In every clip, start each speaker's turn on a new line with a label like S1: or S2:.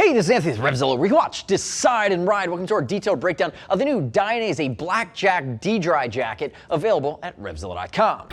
S1: Hey, this is Anthony, RevZilla. Rewatch, decide, and ride. Welcome to our detailed breakdown of the new Dainese Blackjack D-Dry Jacket, available at RevZilla.com.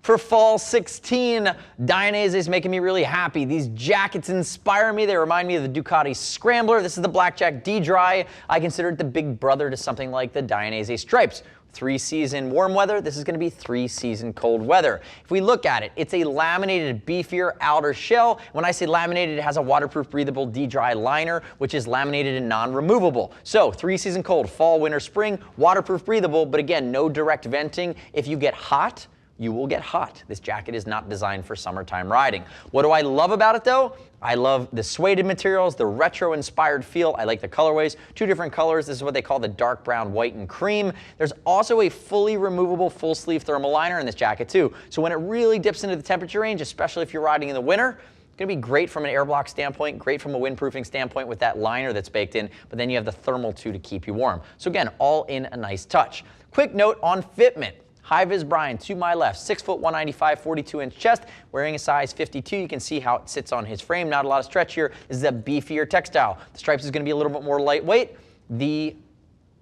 S1: For fall 16, Dainese is making me really happy. These jackets inspire me. They remind me of the Ducati Scrambler. This is the Blackjack D-Dry. I consider it the big brother to something like the Dainese Stripes. 3-season warm weather, this is going to be 3-season cold weather. If we look at it, it's a laminated, beefier outer shell. When I say laminated, it has a waterproof, breathable D-Dry liner, which is laminated and non-removable. So 3-season cold, fall, winter, spring, waterproof, breathable, but again, no direct venting. If you get hot, you will get hot. This jacket is not designed for summertime riding. What do I love about it though? I love the suede materials, the retro-inspired feel. I like the colorways. 2 different colors. This is what they call the dark brown, white, and cream. There's also a fully removable full-sleeve thermal liner in this jacket too. So when it really dips into the temperature range, especially if you're riding in the winter, it's going to be great from an air block standpoint, great from a windproofing standpoint with that liner that's baked in, but then you have the thermal too to keep you warm. So again, all in a nice touch. Quick note on Fitment. High-vis Brian to my left, 6 foot 195, 42-inch chest, wearing a size 52. You can see how it sits on his frame. Not a lot of stretch here. This is a beefier textile. The Stripes is going to be a little bit more lightweight. The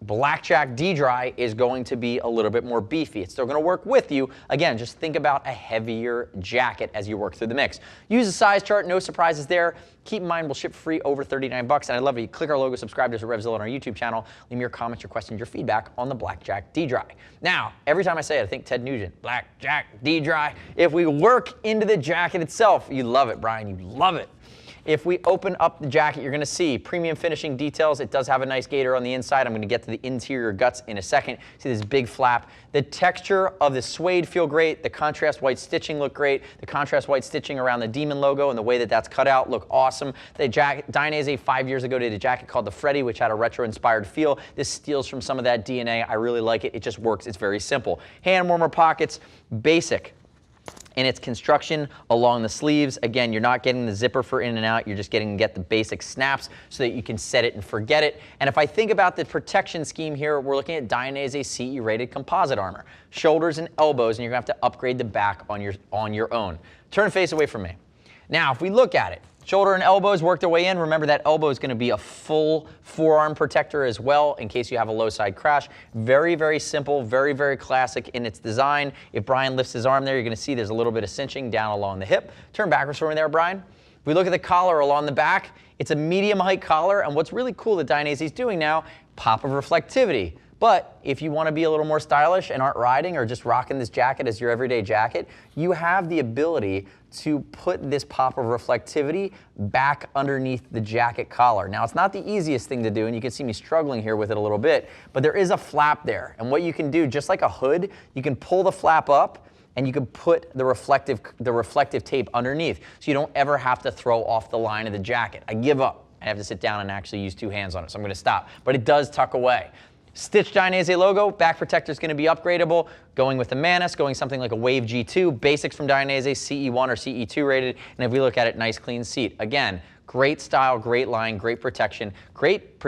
S1: Blackjack D-Dry is going to be a little bit more beefy. It's still going to work with you. Again, just think about a heavier jacket as you work through the mix. Use the size chart, no surprises there. Keep in mind, we'll ship free over $39, and I'd love it. You click our logo, subscribe to us at RevZilla on our YouTube channel. Leave me your comments, your questions, your feedback on the Blackjack D-Dry. Now, every time I say it, I think Ted Nugent, Blackjack D-Dry. If we work into the jacket itself, you love it, Brian, you love it. If we open up the jacket, you're going to see premium finishing details. It does have a nice gaiter on the inside. I'm going to get to the interior guts in a second. See this big flap. The texture of the suede feel great. The contrast white stitching look great. The contrast white stitching around the Demon logo and the way that that's cut out look awesome. The jacket, Dainese 5 years ago did a jacket called the Freddy, which had a retro-inspired feel. This steals from some of that DNA. I really like it. It just works. It's very simple. Hand warmer pockets, basic in its construction along the sleeves. Again, you're not getting the zipper for in and out. You're just getting the basic snaps so that you can set it and forget it. And if I think about the protection scheme here, we're looking at Dainese CE rated composite armor, shoulders and elbows, and you're gonna have to upgrade the back on your own. Turn and face away from me. Now, if we look at it, shoulder and elbows work their way in. Remember that elbow is going to be a full forearm protector as well in case you have a low side crash. Very, very simple, very, very classic in its design. If Brian lifts his arm there, you're going to see there's a little bit of cinching down along the hip. Turn backwards for me there, Brian. If we look at the collar along the back, it's a medium height collar, and what's really cool that Dainese is doing now, pop of reflectivity. But if you want to be a little more stylish and aren't riding or just rocking this jacket as your everyday jacket, you have the ability to put this pop of reflectivity back underneath the jacket collar. Now, it's not the easiest thing to do, and you can see me struggling here with it a little bit, but there is a flap there. And what you can do, just like a hood, you can pull the flap up and you can put the reflective tape underneath so you don't ever have to throw off the line of the jacket. I give up. I have to sit down and actually use 2 hands on it, so I'm going to stop. But it does tuck away. Stitched Dainese logo, back protector is going to be upgradable, going with the Manus, going something like a Wave G2, basics from Dainese, CE1 or CE2 rated, and if we look at it, nice clean seat. Again, great style, great line, great protection, great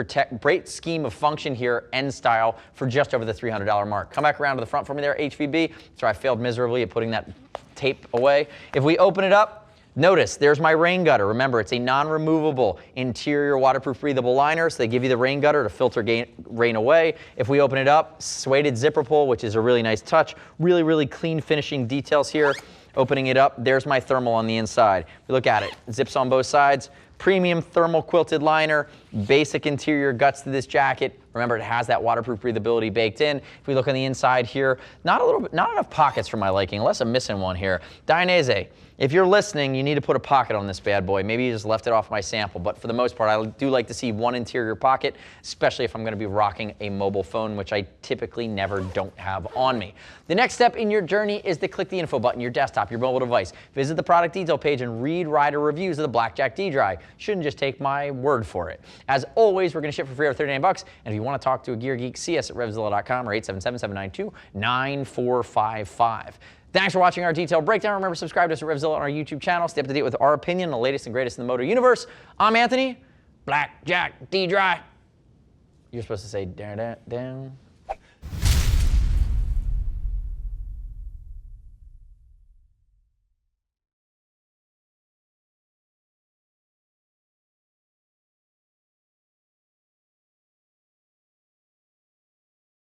S1: scheme of function here, end style for just over the $300 mark. Come back around to the front for me there, HVB. Sorry, I failed miserably at putting that tape away. If we open it up, notice, there's my rain gutter. Remember, it's a non-removable interior waterproof breathable liner, so they give you the rain gutter to filter rain away. If we open it up, suede zipper pull, which is a really nice touch. Really, really clean finishing details here. Opening it up, there's my thermal on the inside. If you look at it, zips on both sides. Premium thermal quilted liner, basic interior guts to this jacket. Remember, it has that waterproof breathability baked in. If we look on the inside here, not enough pockets for my liking, unless I'm missing one here. Dainese, if you're listening, you need to put a pocket on this bad boy. Maybe you just left it off my sample, but for the most part, I do like to see one interior pocket, especially if I'm going to be rocking a mobile phone, which I typically never don't have on me. The next step in your journey is to click the info button, your desktop, your mobile device. Visit the product detail page and read rider reviews of the Blackjack D-Dry. Shouldn't just take my word for it. As always, we're going to ship for free over $39, and if you want to talk to a gear geek, see us at RevZilla.com or 877-792-9455. Thanks for watching our detailed breakdown. Remember, subscribe to us at RevZilla on our YouTube channel. Stay up to date with our opinion on the latest and greatest in the motor universe. I'm Anthony, Blackjack D-Dry. You're supposed to say down, down, down.